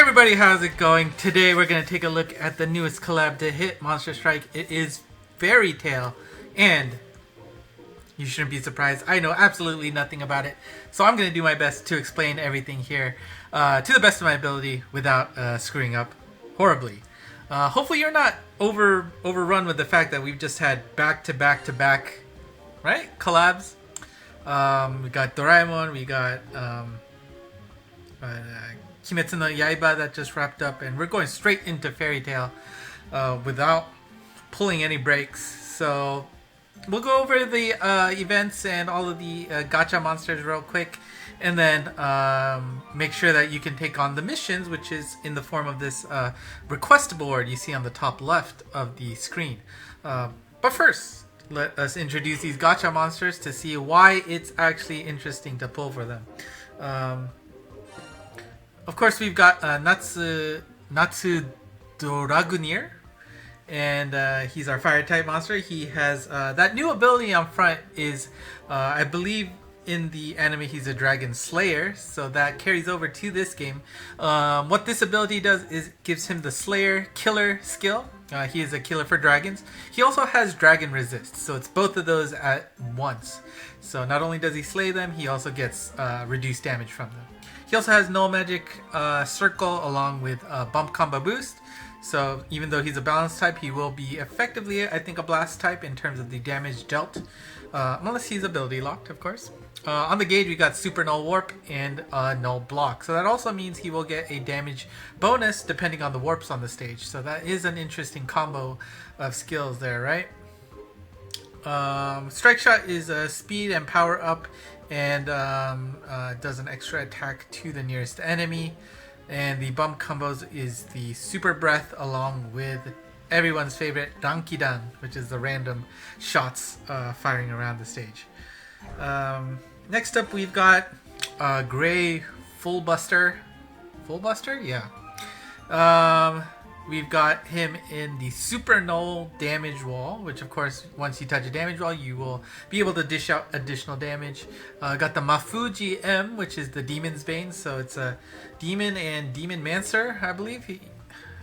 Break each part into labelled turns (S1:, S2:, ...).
S1: Everybody, how's it going? Today we're going to take a look at the newest collab to hit Monster Strike. It is FairyTail, and you shouldn't be surprised, I know absolutely nothing about it. So I'm going to do my best to explain everything here to the best of my ability without screwing up horribly. Hopefully you're not overrun with the fact that we've just had back-to-back-to-back, right, collabs. We got Doraemon, we got Kimetsu no Yaiba that just wrapped up, and we're going straight into FairyTail without pulling any breaks. So we'll go over the events and all of the gacha monsters real quick, and then make sure that you can take on the missions, which is in the form of this request board you see on the top left of the screen. But first, let us introduce these gacha monsters to see why it's actually interesting to pull for them. Of course, we've got Natsu Doragunir, and he's our fire type monster. He has that new ability on front is, I believe in the anime he's a dragon slayer, so that carries over to this game. What this ability does is gives him the slayer killer skill. He is a killer for dragons. He also has dragon resist, so it's both of those at once. So not only does he slay them, he also gets reduced damage from them. He also has null magic circle along with bump combo boost. So even though he's a balance type, he will be effectively, I think, a blast type in terms of the damage dealt. Unless he's ability locked, of course. On the gauge, we got super null warp and null block. So that also means he will get a damage bonus depending on the warps on the stage. So that is an interesting combo of skills there, right? Strike shot is a speed and power up, and does an extra attack to the nearest enemy. And the bump combos is the super breath along with everyone's favorite Rankidan, which is the random shots firing around the stage. Next up, we've got Gray Full Buster. Full Buster? Yeah. We've got him in the super null damage wall, which of course, once you touch a damage wall, you will be able to dish out additional damage. Got the Mafuji M, which is the Demon's Bane, so it's a demon and demon mancer, I believe.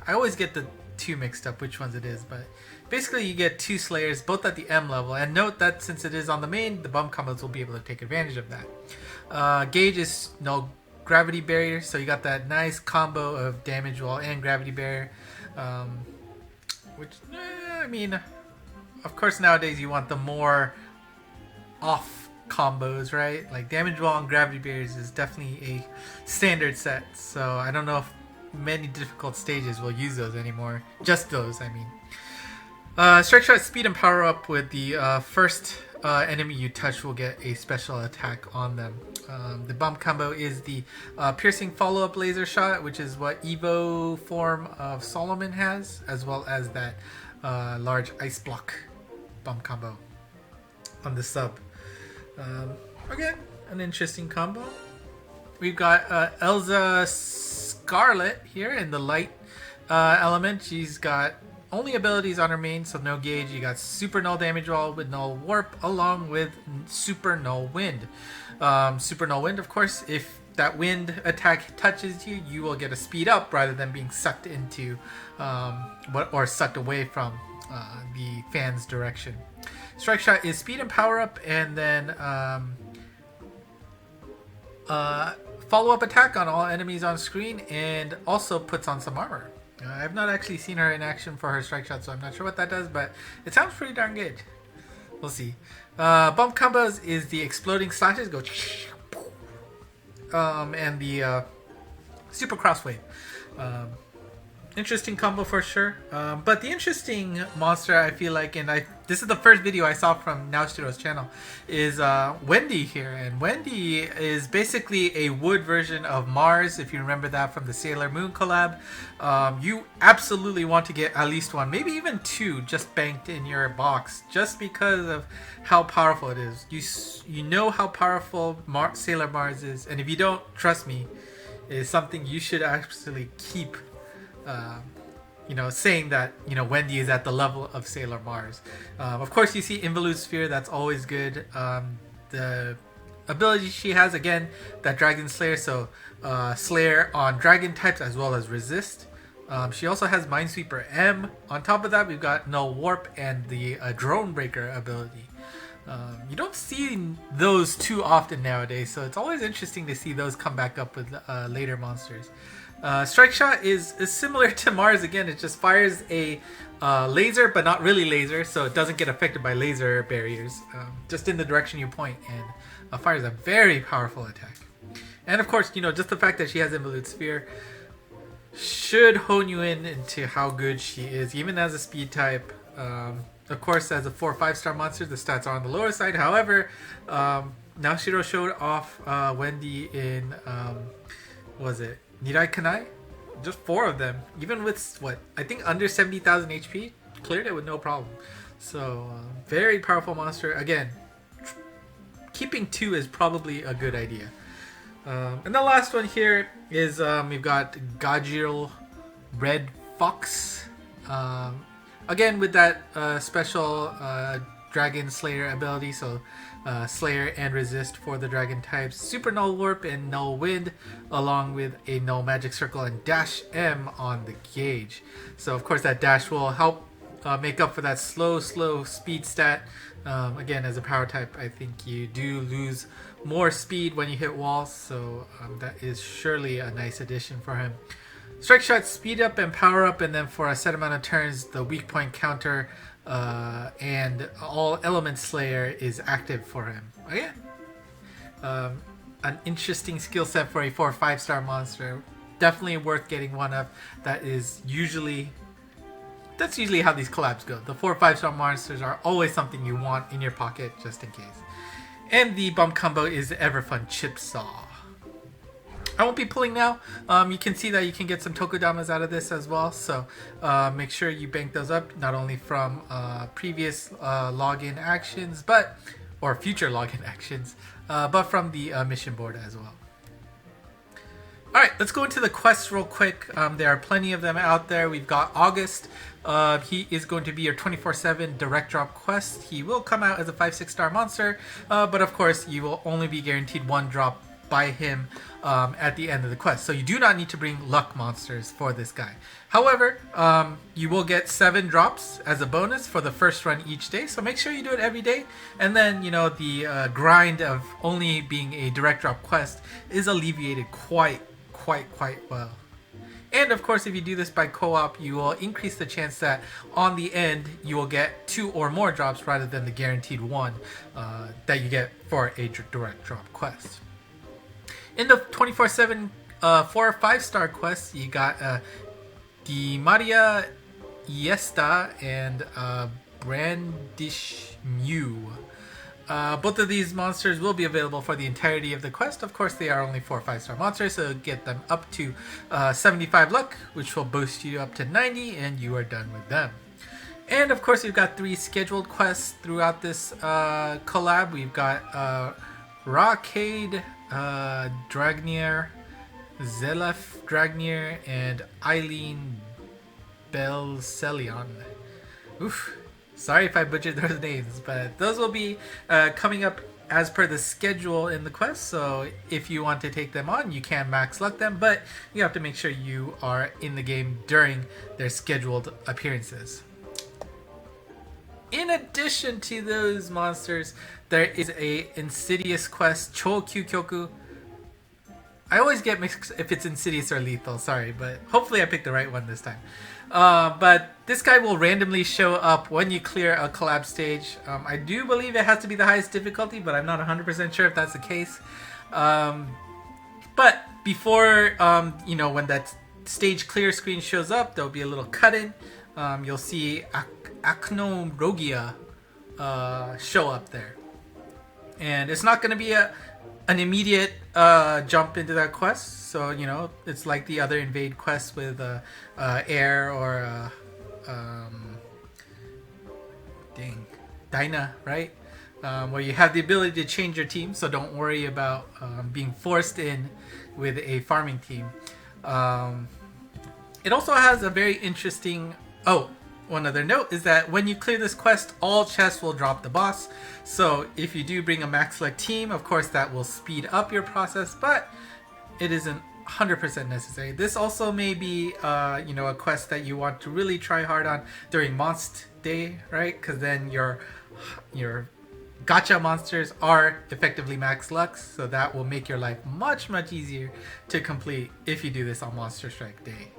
S1: I always get the two mixed up, which ones it is, but basically you get two slayers, both at the M level. And note that since it is on the main, the bump combos will be able to take advantage of that. Gauge is no gravity barrier, so you got that nice combo of damage wall and gravity barrier. Which, I mean, of course nowadays you want the more off combos, right? Like damage wall and gravity barriers is definitely a standard set, so I don't know if many difficult stages will use those anymore. Just those, I mean. Strike shot, speed and power up with the first enemy you touch will get a special attack on them. The bump combo is the piercing follow-up laser shot, which is what Evo form of Solomon has, as well as that large ice block bump combo on the sub. Again, an interesting combo. We've got Elza Scarlet here in the light element. She's got only abilities on her main, so no gauge. You got super null damage wall with null warp along with super null wind. Super null wind, of course, if that wind attack touches you, you will get a speed up rather than being sucked into or sucked away from the fan's direction. Strike shot is speed and power up, and then follow-up attack on all enemies on screen, and also puts on some armor. I've not actually seen her in action for her strike shot, so I'm not sure what that does, but it sounds pretty darn good. We'll see. Bump combos is the exploding slashes, go and the super crosswave. Interesting combo for sure. But the interesting monster, I feel like, and this is the first video I saw from Naoshita's channel, is Wendy here. And Wendy is basically a wood version of Mars, if you remember that from the Sailor Moon collab. You absolutely want to get at least one, maybe even two, just banked in your box, just because of how powerful it is. You know how powerful Sailor Mars is, and if you don't, trust me, it is something you should actually keep saying that, Wendy is at the level of Sailor Mars. Of course, you see Involute Sphere, that's always good. The ability she has, again, that Dragon Slayer, so Slayer on dragon types as well as resist. She also has Minesweeper M. On top of that, we've got Null Warp and the Drone Breaker ability. You don't see those too often nowadays, so it's always interesting to see those come back up with later monsters. Strike Shot is similar to Mars. Again, it just fires a laser, but not really laser, so it doesn't get affected by laser barriers, just in the direction you point, and fires a very powerful attack. And of course, just the fact that she has Involute Sphere should hone you into how good she is, even as a speed type. Of course, as a 4 or 5-star monster, the stats are on the lower side. However, Naoshiro showed off Wendy in, was it Nirai Kanai? Just 4 of them. Even with, I think under 70,000 HP, cleared it with no problem. So, very powerful monster. Again, keeping 2 is probably a good idea. And the last one here is we've got Gajil Red Fox. Again, with that special Dragon Slayer ability, so Slayer and Resist for the Dragon types, Super Null Warp and Null Wind, along with a Null Magic Circle and Dash M on the gauge. So of course that Dash will help make up for that slow speed stat. Again, as a power type, I think you do lose more speed when you hit walls, so that is surely a nice addition for him. Strike Shot, speed up and power up, and then for a set amount of turns, the weak point counter and all element slayer is active for him. Again, an interesting skill set for a 4 or 5-star monster. Definitely worth getting one of. That's usually how these collabs go. The 4 or 5-star monsters are always something you want in your pocket just in case. And the bump combo is the ever fun Chip Saw. I won't be pulling now. You can see that you can get some Tokudamas out of this as well. So make sure you bank those up, not only from previous login actions, or future login actions, but from the mission board as well. Alright, let's go into the quests real quick. There are plenty of them out there. We've got August. He is going to be your 24/7 direct drop quest. He will come out as a 5-6 star monster, but of course you will only be guaranteed 1 drop by him at the end of the quest. So you do not need to bring luck monsters for this guy. However, you will get 7 drops as a bonus for the first run each day. So make sure you do it every day. And then, the grind of only being a direct drop quest is alleviated quite well. And of course, if you do this by co-op, you will increase the chance that on the end you will get 2 or more drops rather than the guaranteed 1 that you get for a direct drop quest. In the 24/7 4 or 5-star quests, you got the Maria Iesta and Brandish Mew. Both of these monsters will be available for the entirety of the quest. Of course, they are only 4 or 5-star monsters, so get them up to 75 luck, which will boost you up to 90, and you are done with them. And of course, we've got 3 scheduled quests throughout this collab. We've got Rockade Dragnir, Zelef Dragnir, and Eileen Belcelion. Oof. Sorry if I butchered those names, but those will be coming up as per the schedule in the quest. So if you want to take them on, you can max luck them, but you have to make sure you are in the game during their scheduled appearances. In addition to those monsters, there is a Insidious Quest Chokyukyoku. I always get mixed if it's Insidious or Lethal, sorry, but hopefully I picked the right one this time. But this guy will randomly show up when you clear a collab stage. I do believe it has to be the highest difficulty, but I'm not 100% sure if that's the case. But before, when that stage clear screen shows up, there'll be a little cut-in. You'll see Acnomrogia show up there. And it's not going to be an immediate jump into that quest. So, it's like the other invade quests with air or Dyna, right? Where you have the ability to change your team. So don't worry about being forced in with a farming team. It also has a very interesting... Oh, one other note is that when you clear this quest, all chests will drop the boss. So if you do bring a max select team, of course that will speed up your process, but it isn't 100% necessary. This also may be a quest that you want to really try hard on during Monst Day, right? Because then your gacha monsters are effectively max lux, so that will make your life much easier to complete if you do this on Monster Strike Day.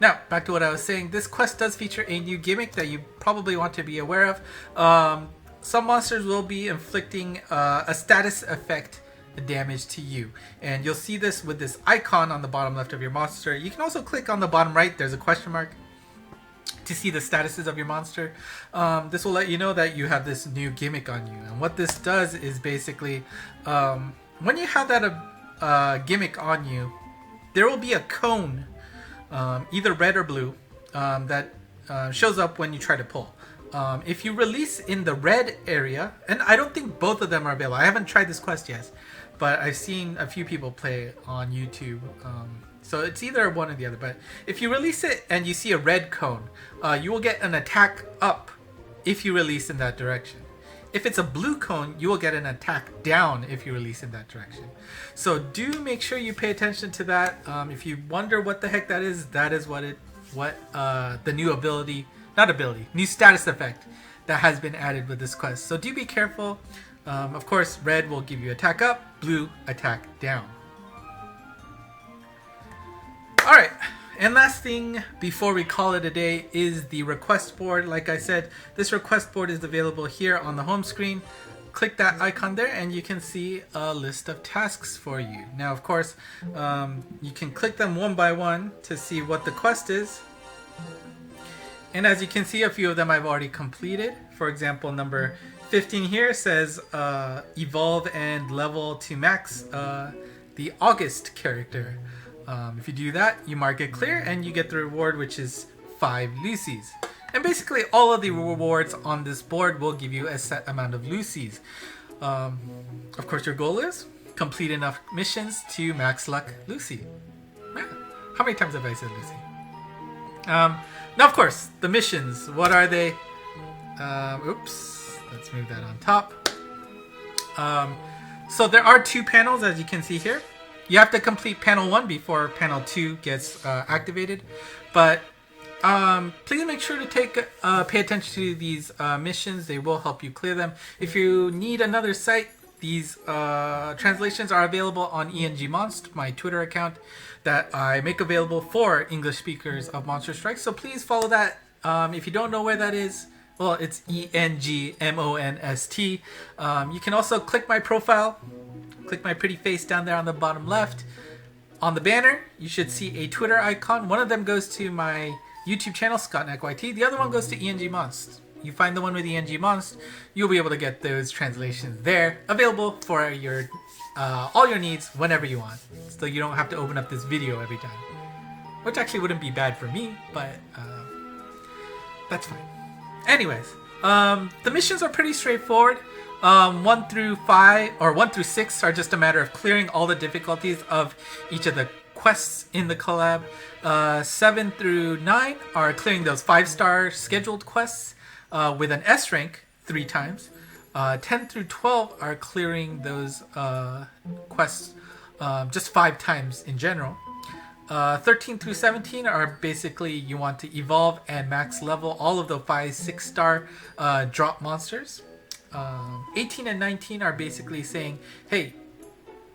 S1: Now, back to what I was saying, this quest does feature a new gimmick that you probably want to be aware of. Some monsters will be inflicting a status effect damage to you, and you'll see this with this icon on the bottom left of your monster. You can also click on the bottom right, there's a question mark, to see the statuses of your monster. This will let you know that you have this new gimmick on you, and what this does is basically when you have that gimmick on you, there will be a cone, either red or blue, that shows up when you try to pull. If you release in the red area, and I don't think both of them are available, I haven't tried this quest yet, but I've seen a few people play on YouTube, so it's either one or the other. But if you release it and you see a red cone, you will get an attack up if you release in that direction. If it's a blue cone, you will get an attack down if you release in that direction. So do make sure you pay attention to that. If you wonder what the heck that is what the new status effect that has been added with this quest. So do be careful. Of course, red will give you attack up, blue attack down. Alright, and last thing before we call it a day is the request board. Like I said, this request board is available here on the home screen. Click that icon there and you can see a list of tasks for you. Now, of course, you can click them one by one to see what the quest is. And as you can see, a few of them I've already completed. For example, number 15 here says evolve and level to max the August character. If you do that, you mark it clear and you get the reward, which is 5 Lucies. And basically all of the rewards on this board will give you a set amount of Lucies. Of course, your goal is complete enough missions to max luck Lucy. Man, how many times have I said Lucy? Now, of course, the missions. What are they? Oops, let's move that on top. So there are 2 panels, as you can see here. You have to complete panel 1 before panel 2 gets activated. But please make sure to pay attention to these missions. They will help you clear them. If you need another site, these translations are available on mons, my Twitter account that I make available for English speakers of Monster Strike. So please follow that. If you don't know where that is, well, it's ENGMONST. You can also click my profile, click my pretty face down there on the bottom left. On the banner, you should see a Twitter icon. One of them goes to my YouTube channel, ScottNackYT. The other one goes to ENGMons. You find the one with ENGMons, you'll be able to get those translations there, available for your all your needs whenever you want. So you don't have to open up this video every time. Which actually wouldn't be bad for me, but that's fine. Anyways, the missions are pretty straightforward. 1 through 5 or 1 through 6 are just a matter of clearing all the difficulties of each of the quests in the collab. 7 through 9 are clearing those 5-star scheduled quests with an S rank 3 times. 10 through 12 are clearing those quests just 5 times in general. 13 through 17 are basically you want to evolve and max level all of the 5-6-star drop monsters. 18 and 19 are basically saying, hey,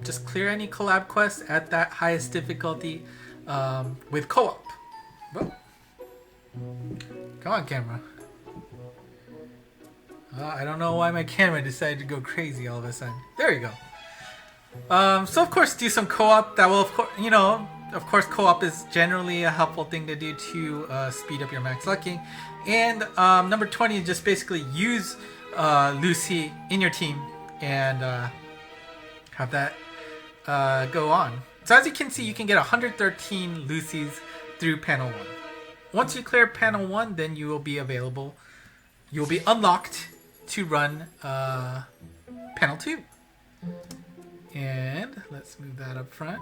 S1: just clear any collab quests at that highest difficulty with co-op. Well, come on, camera. I don't know why my camera decided to go crazy all of a sudden. There you go. So of course, do some co-op. That will, of course, co-op is generally a helpful thing to do to speed up your max lucking. And number 20 is just basically use Lucy in your team and have that go on. So as you can see, you can get 113 Lucy's through panel 1. Once you clear panel 1, then you will be available. You'll be unlocked to run panel 2. And let's move that up front.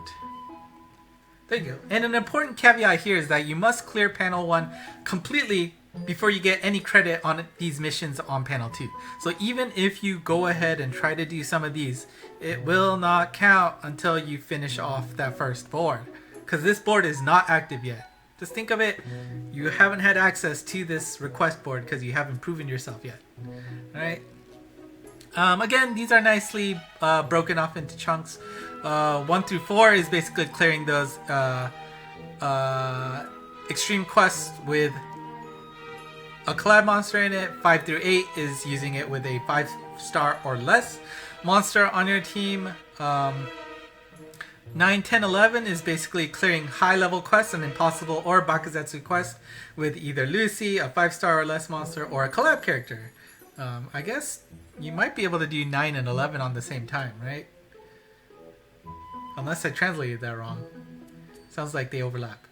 S1: There you go. And an important caveat here is that you must clear panel 1 completely before you get any credit on these missions on panel 2. So even if you go ahead and try to do some of these, it will not count until you finish off that first board. Because this board is not active yet. Just think of it, you haven't had access to this request board because you haven't proven yourself yet. Alright? Again, these are nicely broken off into chunks. 1 through 4 is basically clearing those extreme quests with a collab monster in it. 5 through 8 is using it with a 5-star or less monster on your team. 9, 10, 11 is basically clearing high-level quests, an impossible or Bakuzetsu quest with either Lucy, a 5-star or less monster, or a collab character. I guess you might be able to do 9 and 11 on the same time, right? Unless I translated that wrong. Sounds like they overlap.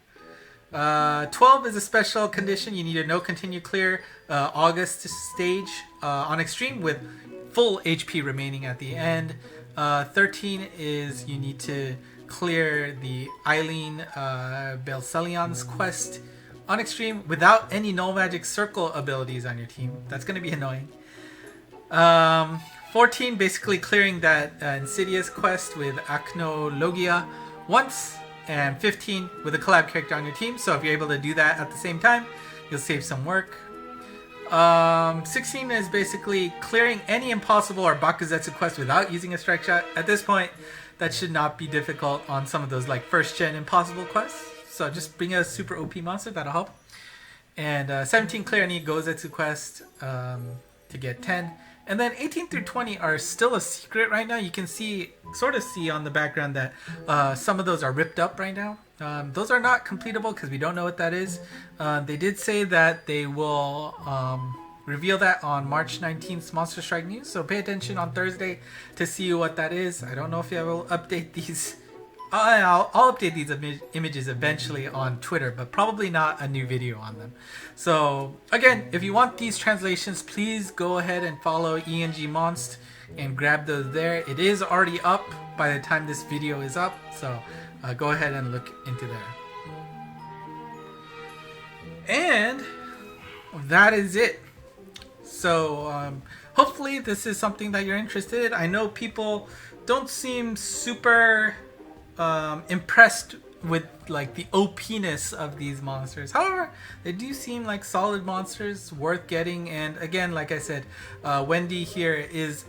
S1: 12 is a special condition. You need a no continue clear August stage on extreme with full HP remaining at the end. 13 is you need to clear the Eileen Belcelion's quest on extreme without any null magic circle abilities on your team. That's going to be annoying. 14, basically clearing that Insidious Quest with Acnologia once. And 15 with a collab character on your team. So if you're able to do that at the same time, you'll save some work. 16 is basically clearing any impossible or Bakuzetsu quest without using a strike shot. At this point, that should not be difficult on some of those like first gen impossible quests. So just bring a super OP monster, that'll help. And 17, clear any Gozetsu quest to get 10. And then 18 through 20 are still a secret right now. You can sort of see on the background that some of those are ripped up right now. Those are not completable because we don't know what that is. They did say that they will reveal that on March 19th Monster Strike News. So pay attention on Thursday to see what that is. I don't know if I will update these. I'll update these images eventually on Twitter, but probably not a new video on them. So again, if you want these translations, please go ahead and follow ENG Monst and grab those there. It is already up by the time this video is up, so go ahead and look into there. And that is it. So hopefully this is something that you're interested in. I know people don't seem super impressed with like the OP-ness of these monsters. However, they do seem like solid monsters worth getting. And again, like I said, Wendy here is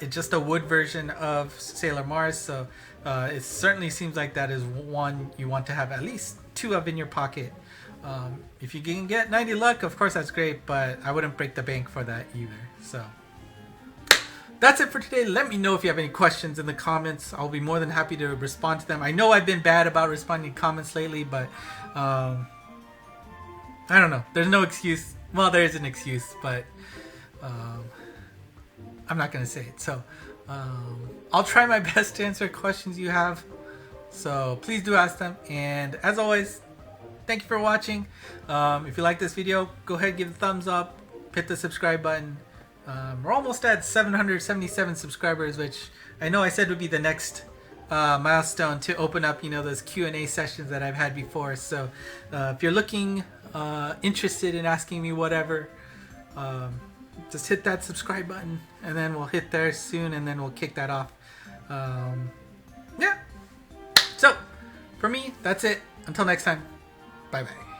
S1: just a wood version of Sailor Mars, so it certainly seems like that is one you want to have at least 2 of in your pocket. If you can get 90 luck, of course that's great, but I wouldn't break the bank for that either. So that's it for today. Let me know if you have any questions in the comments. I'll be more than happy to respond to them. I know I've been bad about responding to comments lately, but I don't know. There's no excuse. Well, there is an excuse, but I'm not going to say it. So I'll try my best to answer questions you have. So please do ask them. And as always, thank you for watching. If you like this video, go ahead, give it a thumbs up, hit the subscribe button. We're almost at 777 subscribers, which I know I said would be the next milestone to open up, those Q&A sessions that I've had before. So if you're looking interested in asking me whatever, just hit that subscribe button, and then we'll hit there soon, and then we'll kick that off. Yeah. So for me, that's it. Until next time, bye bye.